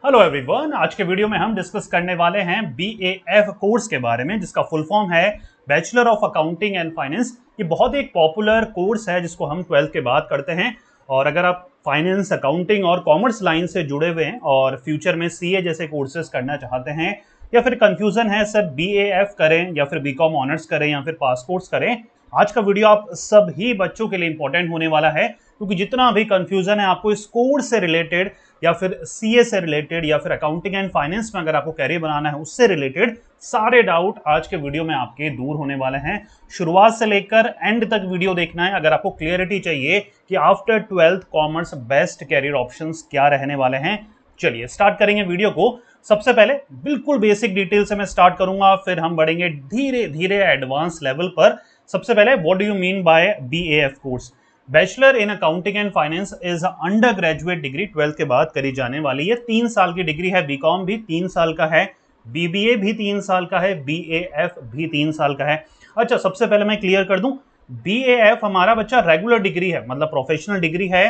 Hello everyone, आज के video में हम डिस्कस करने वाले हैं BAF कोर्स के बारे में, जिसका फुल फॉर्म है bachelor of accounting and finance. ये बहुत एक पॉपुलर कोर्स है जिसको हम 12th के बाद करते हैं। और अगर आप फाइनेंस, अकाउंटिंग और कॉमर्स लाइन से जुड़े हुए हैं और फ्यूचर में CA जैसे कोर्सेज करना चाहते हैं, या फिर कंफ्यूजन है सर BAF करें या फिर BCom ऑनर्स करें या फिर पास कोर्स करें, आज का वीडियो आप सभी बच्चों के लिए इंपॉर्टेंट होने वाला है। क्योंकि जितना भी कंफ्यूजन है आपको इस कोर्स से रिलेटेड या फिर CA से रिलेटेड या फिर अकाउंटिंग एंड फाइनेंस में अगर आपको कैरियर बनाना है उससे रिलेटेड सारे डाउट आज के वीडियो में आपके दूर होने वाले हैं। शुरुआत से लेकर एंड तक वीडियो देखना है अगर आपको क्लियरिटी चाहिए कि after 12th commerce best career options क्या रहने वाले हैं। चलिए स्टार्ट करेंगे वीडियो को। सबसे पहले बिल्कुल बेसिक डिटेल से मैं स्टार्ट करूंगा, फिर हम बढ़ेंगे धीरे धीरे एडवांस लेवल पर। सबसे पहले what do you mean by BAF course? Bachelor in accounting and finance is under graduate degree 12th के बाद करी जाने वाली है। 3 साल की डिग्री है। BCom भी 3 साल का है, BBA भी 3 साल का है, BAF भी 3 साल का है। अच्छा, सबसे पहले मैं क्लियर कर दूं, BAF हमारा बच्चा रेगुलर डिग्री है, मतलब प्रोफेशनल डिग्री है।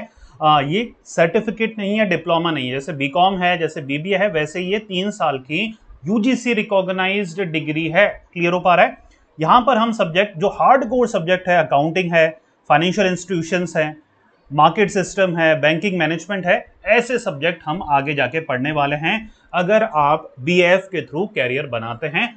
ये सर्टिफिकेट नहीं है, डिप्लोमा नहीं है। जैसे BCom है, जैसे BBA है, वैसे ये 3 साल की UGC रिकॉग्नाइज्ड डिग्री है। क्लियर हो पा रहा है? यहाँ पर हम सब्जेक्ट जो हार्ड कोर सब्जेक्ट है, अकाउंटिंग है, फाइनेंशियल इंस्टीट्यूशंस हैं, मार्केट सिस्टम है, बैंकिंग मैनेजमेंट है, ऐसे सब्जेक्ट हम आगे जाके पढ़ने वाले हैं अगर आप BAF के थ्रू कैरियर बनाते हैं।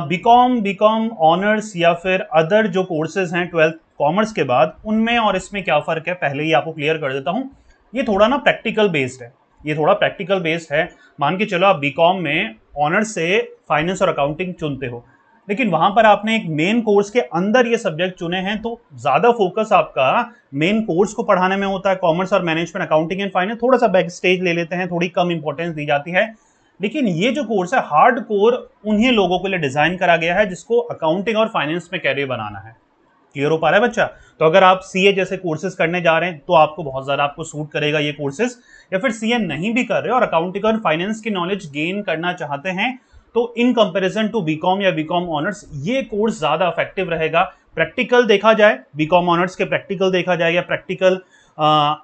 BCom ऑनर्स या फिर अदर जो कोर्सेज हैं 12th कॉमर्स के बाद, उनमें और इसमें क्या फ़र्क है पहले ही आपको क्लियर कर देता हूँ। ये थोड़ा ना प्रैक्टिकल बेस्ड है, ये थोड़ा प्रैक्टिकल बेस्ड है। मान के चलो आप BCom में ऑनर्स से फाइनेंस और अकाउंटिंग चुनते हो, लेकिन वहां पर आपने एक मेन कोर्स के अंदर ये सब्जेक्ट चुने हैं, तो ज्यादा फोकस आपका मेन कोर्स को पढ़ाने में होता है। कॉमर्स और मैनेजमेंट, अकाउंटिंग एंड फाइनेंस थोड़ा सा बैक स्टेज ले लेते हैं, थोड़ी कम इंपॉर्टेंस दी जाती है। लेकिन ये जो कोर्स है हार्ड कोर उन्हीं लोगों के लिए डिजाइन करा गया है जिसको अकाउंटिंग और फाइनेंस में कैरियर बनाना है। क्लियर हो पा रहा है बच्चा? तो अगर आप CA जैसे कोर्सेज करने जा रहे हैं तो आपको बहुत ज्यादा आपको सूट करेगा ये कोर्सेज। या फिर CA नहीं भी कर रहे और अकाउंटिंग और फाइनेंस की नॉलेज गेन करना चाहते हैं, तो इन कंपैरिजन टू BCom या BCom ऑनर्स ये कोर्स ज्यादा इफेक्टिव रहेगा। प्रैक्टिकल देखा जाए, BCom ऑनर्स के प्रैक्टिकल देखा जाए, या प्रैक्टिकल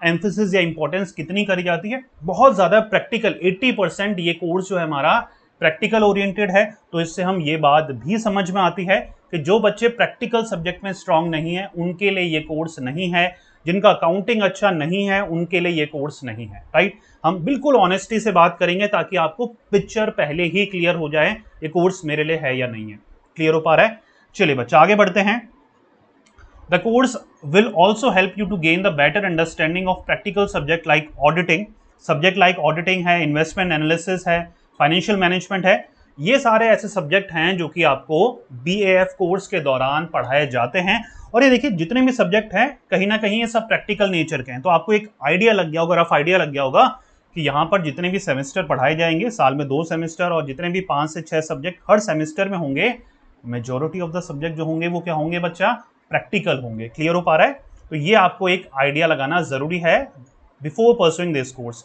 एम्फेसिस या इंपॉर्टेंस कितनी करी जाती है? बहुत ज्यादा प्रैक्टिकल। 80% ये कोर्स जो है हमारा प्रैक्टिकल ओरिएंटेड है। तो इससे हम ये बात भी समझ में आती है कि जो बच्चे प्रैक्टिकल सब्जेक्ट में स्ट्रांग नहीं है उनके लिए ये कोर्स नहीं है, जिनका अकाउंटिंग अच्छा नहीं है उनके लिए ये कोर्स नहीं है। राइट? हम बिल्कुल ऑनेस्टी से बात करेंगे ताकि आपको पिक्चर पहले ही क्लियर हो जाए ये कोर्स मेरे लिए है या नहीं है। क्लियर हो पा रहा है? चलिए बच्चा आगे बढ़ते हैं। The course will also help you to gain the better understanding of practical subject like auditing. Subject like auditing है, investment analysis है, financial management है। ये सारे ऐसे सब्जेक्ट हैं जो कि आपको BAF कोर्स के दौरान पढ़ाए जाते हैं। और ये देखिए जितने भी सब्जेक्ट हैं कहीं ना कहीं ये सब प्रैक्टिकल नेचर के हैं। तो आपको एक आइडिया लग गया होगा, रफ आइडिया लग गया होगा कि यहाँ पर जितने भी सेमेस्टर पढ़ाए जाएंगे, साल में 2 सेमेस्टर, और जितने भी 5 से 6 सब्जेक्ट हर सेमेस्टर में होंगे, मेजोरिटी ऑफ द सब्जेक्ट जो होंगे वो क्या होंगे बच्चा? प्रैक्टिकल होंगे। क्लियर हो पा रहा है? तो ये आपको एक आइडिया लगाना जरूरी है before pursuing this course.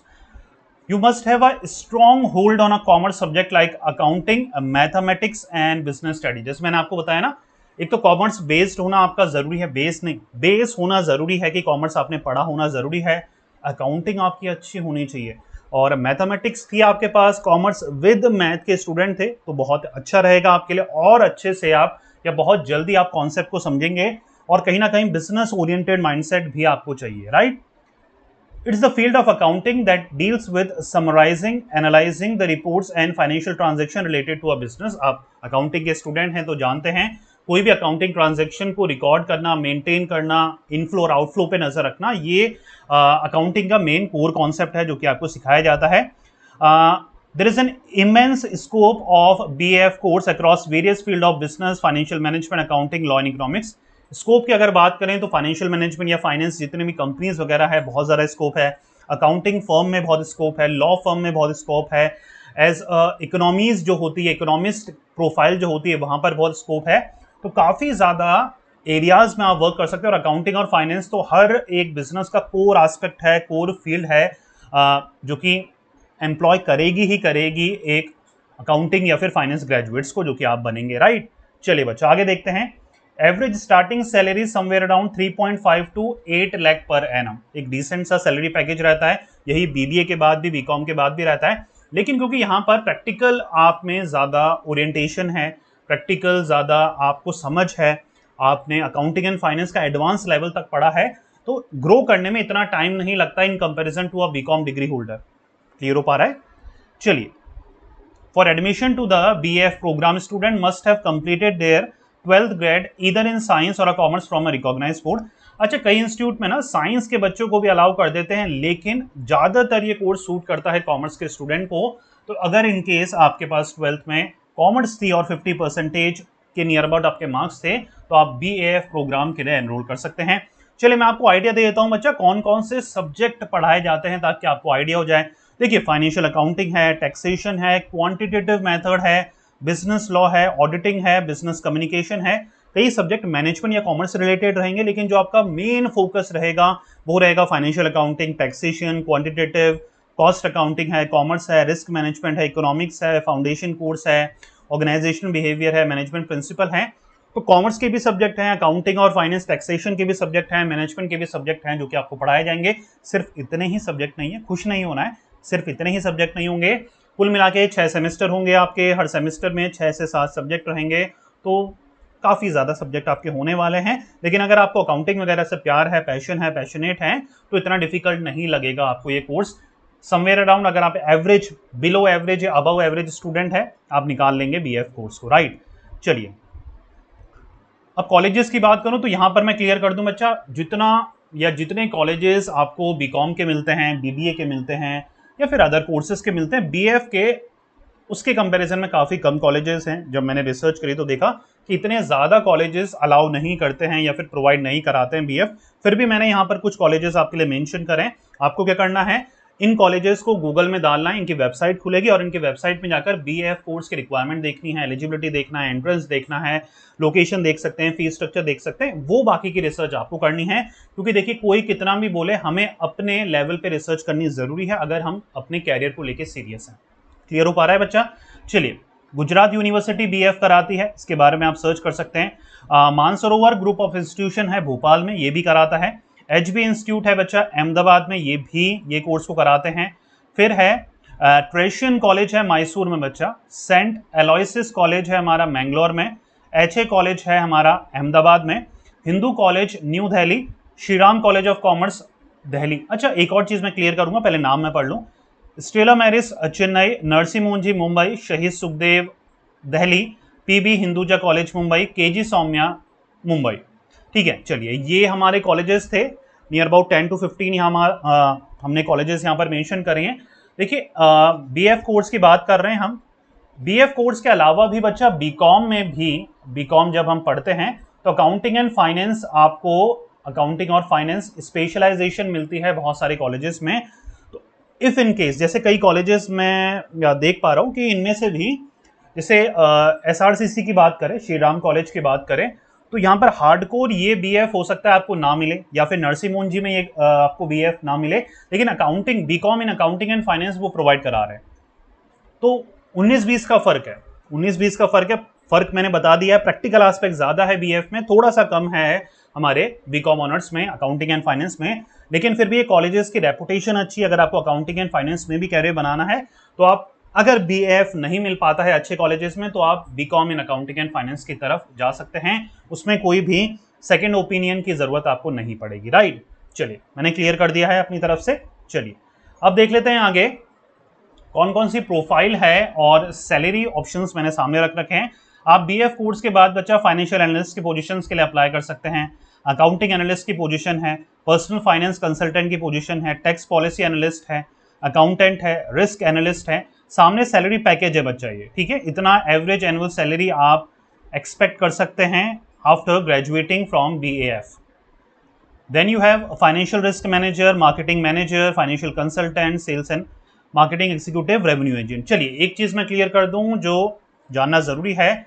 You must have a strong hold on a commerce subject like accounting, mathematics and business study। जैसे मैंने आपको बताया ना, एक तो कॉमर्स बेस्ड होना आपका जरूरी है, बेस नहीं, बेस होना जरूरी है कि कॉमर्स आपने पढ़ा होना जरूरी है। अकाउंटिंग आपकी अच्छी होनी चाहिए, और मैथमेटिक्स थी आपके पास, कॉमर्स विद मैथ के स्टूडेंट थे तो बहुत अच्छा रहेगा आपके लिए, और अच्छे से आप या बहुत जल्दी आप कॉन्सेप्ट को समझेंगे। और कहीं ना कहीं बिजनेस ओरिएंटेड माइंडसेट भी आपको चाहिए। Right? It's the field of accounting that deals with summarizing, analyzing the reports and financial transaction related to a business। आप अकाउंटिंग के स्टूडेंट हैं तो जानते हैं कोई भी अकाउंटिंग ट्रांजैक्शन को रिकॉर्ड करना, मेंटेन करना, इनफ्लो और आउटफ्लो पे नजर रखना, ये अकाउंटिंग का मेन कोर कॉन्सेप्ट है जो कि आपको सिखाया जाता है। There is an immense scope of BAF course across various field of business, financial management, accounting, law and economics। Scope की अगर बात करें तो फाइनेंशियल मैनेजमेंट या फाइनेंस जितने भी कंपनीज वगैरह है बहुत ज़्यादा स्कोप है, अकाउंटिंग फर्म में बहुत स्कोप है, लॉ फर्म में बहुत स्कोप है, एज इकोनॉमीज जो होती है, इकोनॉमिस्ट प्रोफाइल जो होती है वहाँ पर बहुत स्कोप है। तो काफ़ी ज़्यादा एरियाज में आप वर्क कर सकते हो। और अकाउंटिंग और फाइनेंस तो हर एक बिजनेस का कोर एस्पेक्ट है, कोर फील्ड है, जो कि एम्प्लॉय करेगी ही करेगी एक अकाउंटिंग या फिर फाइनेंस ग्रेजुएट्स को जो कि आप बनेंगे। राइट? चलिए बच्चा आगे देखते हैं। Average starting salary somewhere around 3.5 to 8 lakh per annum. एक डिसेंट सा सैलरी पैकेज रहता है, यही BBA के बाद भी, BCom के बाद भी रहता है। लेकिन क्योंकि यहाँ पर प्रैक्टिकल आप में ज़्यादा ओरिएंटेशन है, प्रैक्टिकल ज़्यादा आपको समझ है, आपने अकाउंटिंग एंड फाइनेंस का एडवांस लेवल तक पढ़ा है, तो ग्रो करने में इतना टाइम नहीं लगता in comparison to a BCom degree holder. Clear हो पा रहा है? चलिए, for admission to the BAF program student must have completed their 12th grade either in science और commerce from a recognised board. अच्छा, कई इंस्टीट्यूट में ना साइंस के बच्चों को भी अलाउ कर देते हैं, लेकिन ज्यादातर ये कोर्स सूट करता है कॉमर्स के स्टूडेंट को। तो अगर इन केस आपके पास 12th में कॉमर्स थी और 50% के नियर अबाउट आपके मार्क्स थे, तो आप BAF प्रोग्राम के लिए एनरोल कर सकते हैं। चलिए, मैं आपको आइडिया दे देता हूं बच्चा कौन कौन से सब्जेक्ट पढ़ाए जाते हैं, ताकि आपको आइडिया हो जाए। देखिए, फाइनेंशियल अकाउंटिंग है, टैक्सेशन है, क्वांटिटेटिव मेथड है, बिजनेस लॉ है, ऑडिटिंग है, बिजनेस कम्युनिकेशन है। कई सब्जेक्ट मैनेजमेंट या कॉमर्स रिलेटेड रहेंगे, लेकिन जो आपका मेन फोकस रहेगा वो रहेगा financial accounting, taxation, quantitative, cost accounting है, कॉमर्स है, रिस्क मैनेजमेंट है, इकोनॉमिक्स है, फाउंडेशन कोर्स है, ऑर्गेनाइजेशनल बिहेवियर है, मैनेजमेंट प्रिंसिपल है। तो कॉमर्स के भी सब्जेक्ट हैं, अकाउंटिंग और फाइनेंस, टैक्सेशन के भी सब्जेक्ट हैं, मैनेजमेंट के भी सब्जेक्ट हैं जो कि आपको पढ़ाए जाएंगे। सिर्फ इतने ही सब्जेक्ट नहीं है, खुश नहीं होना है, सिर्फ इतने ही सब्जेक्ट नहीं होंगे। कुल मिला के 6 सेमेस्टर होंगे आपके, हर सेमेस्टर में 6 से 7 सब्जेक्ट रहेंगे, तो काफ़ी ज़्यादा सब्जेक्ट आपके होने वाले हैं। लेकिन अगर आपको अकाउंटिंग वगैरह से प्यार है, पैशन है, पैशनेट है, तो इतना डिफिकल्ट नहीं लगेगा आपको ये कोर्स। समवेयर अराउंड, अगर आप एवरेज, बिलो एवरेज या अबव एवरेज स्टूडेंट है, आप निकाल लेंगे BF कोर्स को, राइट। चलिए, अब कॉलेजेस की बात करूं तो यहां पर मैं क्लियर कर दूं बच्चा, जितने कॉलेजेस आपको बीकॉम के मिलते हैं, BBA के मिलते हैं, या फिर अदर कोर्सेज के मिलते हैं, BF के उसके कंपैरिजन में काफ़ी कम कॉलेजेस हैं। जब मैंने रिसर्च करी तो देखा कि इतने ज़्यादा कॉलेजेस अलाउ नहीं करते हैं या फिर प्रोवाइड नहीं कराते हैं BF। फिर भी मैंने यहाँ पर कुछ कॉलेजेस आपके लिए मेंशन करें। आपको क्या करना है, इन कॉलेजेस को गूगल में डालना है, इनकी वेबसाइट खुलेगी और इनकी वेबसाइट में जाकर BF कोर्स की रिक्वायरमेंट देखनी है, एलिजिबिलिटी देखना है, एंट्रेंस देखना है, लोकेशन देख सकते हैं, फीस स्ट्रक्चर देख सकते हैं। वो बाकी की रिसर्च आपको करनी है, क्योंकि देखिए, कोई कितना भी बोले, हमें अपने लेवल पे रिसर्च करनी जरूरी है अगर हम अपने कैरियर को लेकर सीरियस हैं। क्लियर हो पा रहा है बच्चा? चलिए, गुजरात यूनिवर्सिटी BF कराती है, इसके बारे में आप सर्च कर सकते हैं। मानसरोवर ग्रुप ऑफ इंस्टीट्यूशन है भोपाल में, ये भी कराता है। HB इंस्टीट्यूट है बच्चा अहमदाबाद में, ये भी ये कोर्स को कराते हैं। फिर है ट्रेशियन कॉलेज है मैसूर में बच्चा, सेंट एलोयसिस कॉलेज है हमारा मैंगलोर में, HA कॉलेज है हमारा अहमदाबाद में, Hindu college new Delhi, Shriram college of commerce Delhi. अच्छा, एक और चीज मैं क्लियर करूंगा, पहले नाम मैं पढ़ लूं। Stella Maris Chennai, Narsee Monjee Mumbai, Shaheed Sukhdev Delhi, PB Hinduja college Mumbai, KG Somaiya Mumbai. ठीक है, चलिए, ये हमारे कॉलेजेस थे, नियर अबाउट 10 to 15 यहाँ हमने कॉलेजेस यहाँ पर मेंशन करे हैं। देखिए, BF कोर्स की बात कर रहे हैं हम। BF कोर्स के अलावा भी बच्चा बीकॉम में भी, बीकॉम जब हम पढ़ते हैं तो अकाउंटिंग एंड फाइनेंस, आपको अकाउंटिंग और फाइनेंस स्पेशलाइजेशन मिलती है बहुत सारे कॉलेजेस में। तो इफ इन केस, जैसे कई कॉलेजेस में देख पा रहा हूँ कि इनमें से भी, जैसे SRCC की बात करें, श्री राम कॉलेज की बात करें, तो यहाँ पर हार्डकोर ये BF हो सकता है आपको ना मिले, या फिर नरसिंह मोहन जी में ये आपको BF ना मिले, लेकिन accounting, BCom in accounting and finance वो प्रोवाइड करा रहे हैं। तो 19-20 का फर्क है, 19-20 का फर्क है। फर्क मैंने बता दिया है। प्रैक्टिकल एस्पेक्ट ज्यादा है BF में, थोड़ा सा कम है हमारे बीकॉम ऑनर्स में, अकाउंटिंग एंड फाइनेंस में। लेकिन फिर भी ये कॉलेजेस की रेपुटेशन अच्छी है। अगर आपको अकाउंटिंग एंड फाइनेंस में भी कैरियर बनाना है, तो आप, अगर BF नहीं मिल पाता है अच्छे कॉलेजेस में, तो आप BCom in accounting and finance की तरफ जा सकते हैं। उसमें कोई भी सेकेंड ओपिनियन की जरूरत आपको नहीं पड़ेगी, राइट। चलिए, मैंने क्लियर कर दिया है अपनी तरफ से। चलिए, अब देख लेते हैं आगे कौन कौन सी प्रोफाइल है और सैलरी ऑप्शंस मैंने सामने रख रखे हैं। आप BF कोर्स के बाद बच्चा फाइनेंशियल एनालिस्ट की पोजीशंस के लिए अप्लाई कर सकते हैं, अकाउंटिंग एनालिस्ट की पोजीशन है, पर्सनल फाइनेंस कंसल्टेंट की पोजीशन है, टैक्स पॉलिसी एनालिस्ट है, अकाउंटेंट है, रिस्क एनालिस्ट है। सामने सैलरी पैकेज है बच्चा ये, ठीक है। इतना एवरेज एनुअल सैलरी आप एक्सपेक्ट कर सकते हैं after graduating from BAF। Then you have financial risk manager, marketing manager, financial consultant, sales and marketing executive, revenue agent. चलिए, एक चीज मैं क्लियर कर दूं जो जानना जरूरी है।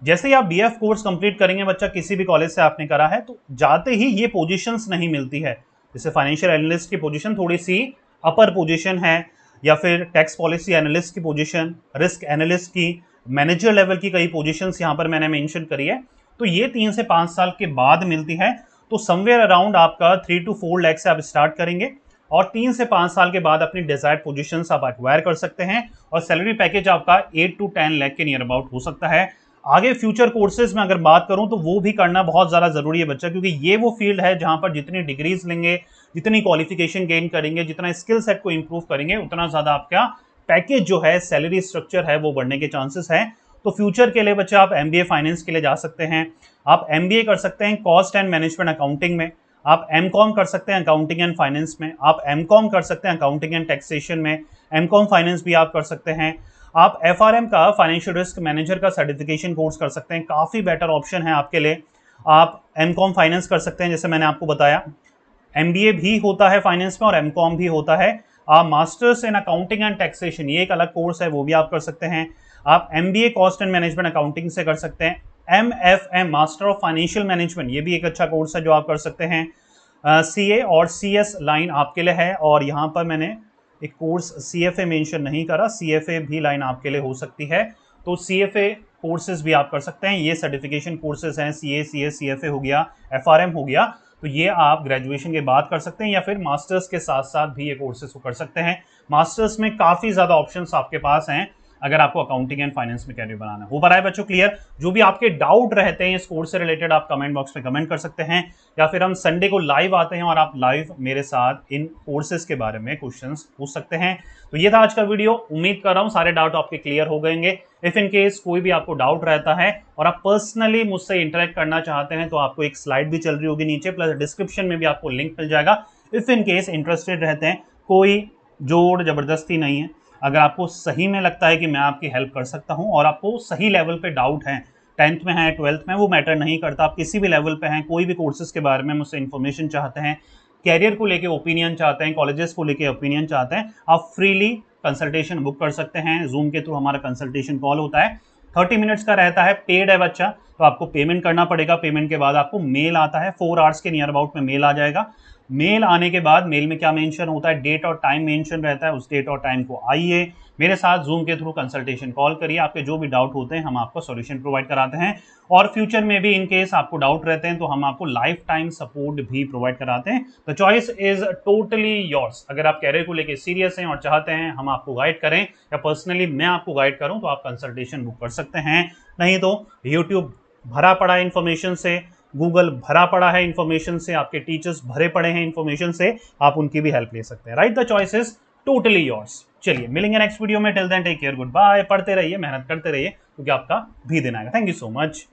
जैसे ही आप BF कोर्स कंप्लीट करेंगे बच्चा, किसी भी कॉलेज से आपने करा है, तो जाते ही ये पोजीशंस नहीं मिलती है। जैसे फाइनेंशियल एनालिस्ट की पोजीशन थोड़ी सी अपर पोजीशन है, या फिर टैक्स पॉलिसी एनालिस्ट की पोजीशन, रिस्क एनालिस्ट की, मैनेजर लेवल की कई पोजीशंस यहाँ पर मैंने मेंशन करी है। तो ये 3 से 5 साल के बाद मिलती है। तो समवेयर अराउंड आपका 3 to 4 लाख से आप स्टार्ट करेंगे, और 3 से 5 साल के बाद अपनी डिजायर्ड पोजीशंस आप एक्वायर कर सकते हैं और सैलरी पैकेज आपका 8 to 10 लाख के नियर अबाउट हो सकता है। आगे फ्यूचर कोर्सेज में अगर बात करूं तो वो भी करना बहुत ज़्यादा ज़रूरी है बच्चा, क्योंकि ये वो फील्ड है जहां पर जितनी डिग्रीज लेंगे, जितनी क्वालिफिकेशन गेन करेंगे, जितना स्किल सेट को इंप्रूव करेंगे, उतना ज़्यादा आपका पैकेज जो है, सैलरी स्ट्रक्चर है, वो बढ़ने के चांसेस हैं। तो फ्यूचर के लिए बच्चे आप MBA फाइनेंस के लिए जा सकते हैं, आप MBA कर सकते हैं कॉस्ट एंड मैनेजमेंट अकाउंटिंग में, आप MCOM कर सकते हैं अकाउंटिंग एंड फाइनेंस में, आप MCOM कर सकते हैं अकाउंटिंग एंड टैक्सेशन में, MCOM फाइनेंस भी आप कर सकते हैं, आप FRM का फाइनेंशियल रिस्क मैनेजर का सर्टिफिकेशन कोर्स कर सकते हैं, काफ़ी बेटर ऑप्शन है आपके लिए। आप MCOM फाइनेंस कर सकते हैं, जैसे मैंने आपको बताया MBA भी होता है फाइनेंस में और MCOM भी होता है। आप masters in accounting and taxation, ये एक अलग कोर्स है, वो भी आप कर सकते हैं। आप MBA cost and management accounting से कर सकते हैं। MFM master of financial management, ये भी एक अच्छा कोर्स है जो आप कर सकते हैं। CA और CS लाइन आपके लिए है, और यहाँ पर मैंने एक कोर्स CFA मेंशन नहीं करा, CFA भी लाइन आपके लिए हो सकती है। तो CFA कोर्सेज भी आप कर सकते हैं, ये सर्टिफिकेशन कोर्सेज हैं, CA CS CFA हो गया, FRM हो गया, तो ये आप ग्रेजुएशन के बाद कर सकते हैं या फिर मास्टर्स के साथ साथ भी ये कोर्सेज को कर सकते हैं। मास्टर्स में काफ़ी ज़्यादा ऑप्शंस आपके पास हैं अगर आपको अकाउंटिंग एंड फाइनेंस में कैरियर बनाना है। हो पा रहा है बच्चों क्लियर? जो भी आपके डाउट रहते हैं इस कोर्स से रिलेटेड आप कमेंट बॉक्स में कमेंट कर सकते हैं, या फिर हम संडे को लाइव आते हैं और आप लाइव मेरे साथ इन कोर्सेज के बारे में क्वेश्चंस पूछ सकते हैं। तो ये था आज का वीडियो, उम्मीद कर रहा हूँ सारे डाउट आपके क्लियर हो गएंगे। इफ इन केस कोई भी आपको डाउट रहता है और आप पर्सनली मुझसे इंटरेक्ट करना चाहते हैं तो आपको एक स्लाइड भी चल रही होगी नीचे, प्लस डिस्क्रिप्शन में भी आपको लिंक मिल जाएगा। इफ इन केस इंटरेस्टेड रहते हैं, कोई जोर जबरदस्ती नहीं है। अगर आपको सही में लगता है कि मैं आपकी हेल्प कर सकता हूं और आपको सही लेवल पे डाउट है, 10th में है 12th में, वो मैटर नहीं करता, आप किसी भी लेवल पे हैं, कोई भी कोर्सेज के बारे में मुझसे इन्फॉर्मेशन चाहते हैं, कैरियर को लेके ओपिनियन चाहते हैं, कॉलेजेस को लेके ओपिनियन चाहते हैं, आप फ्रीली कंसल्टेशन बुक कर सकते हैं। जूम के थ्रू हमारा कंसल्टेशन कॉल होता है, 30 मिनट्स का रहता है, पेड है बच्चा, तो आपको पेमेंट करना पड़ेगा। पेमेंट के बाद आपको मेल आता है, 4 आवर्स के नियर अबाउट में मेल आ जाएगा। मेल आने के बाद मेल में क्या मेंशन होता है, डेट और टाइम मेंशन रहता है, उस डेट और टाइम को आइए मेरे साथ जूम के थ्रू कंसल्टेशन कॉल करिए, आपके जो भी डाउट होते हैं हम आपको सॉल्यूशन प्रोवाइड कराते हैं। और फ्यूचर में भी इन केस आपको डाउट रहते हैं तो हम आपको लाइफ टाइम सपोर्ट भी प्रोवाइड कराते हैं। The choice is totally yours. अगर आप कैरियर को लेकर सीरियस हैं और चाहते हैं हम आपको गाइड करें या पर्सनली मैं आपको गाइड करूं तो आप कंसल्टेशन बुक कर सकते हैं, नहीं तो यूट्यूब भरा पड़ा है इन्फॉर्मेशन से, गूगल भरा पड़ा है इन्फॉर्मेशन से, आपके टीचर्स भरे पड़े हैं इन्फॉर्मेशन से, आप उनकी भी हेल्प ले सकते हैं। Right, the choice is totally yours. चलिए मिलेंगे नेक्स्ट वीडियो में, till then take care, goodbye. पढ़ते रहिए, मेहनत करते रहिए, क्योंकि आपका भी दिन आएगा। Thank you so much.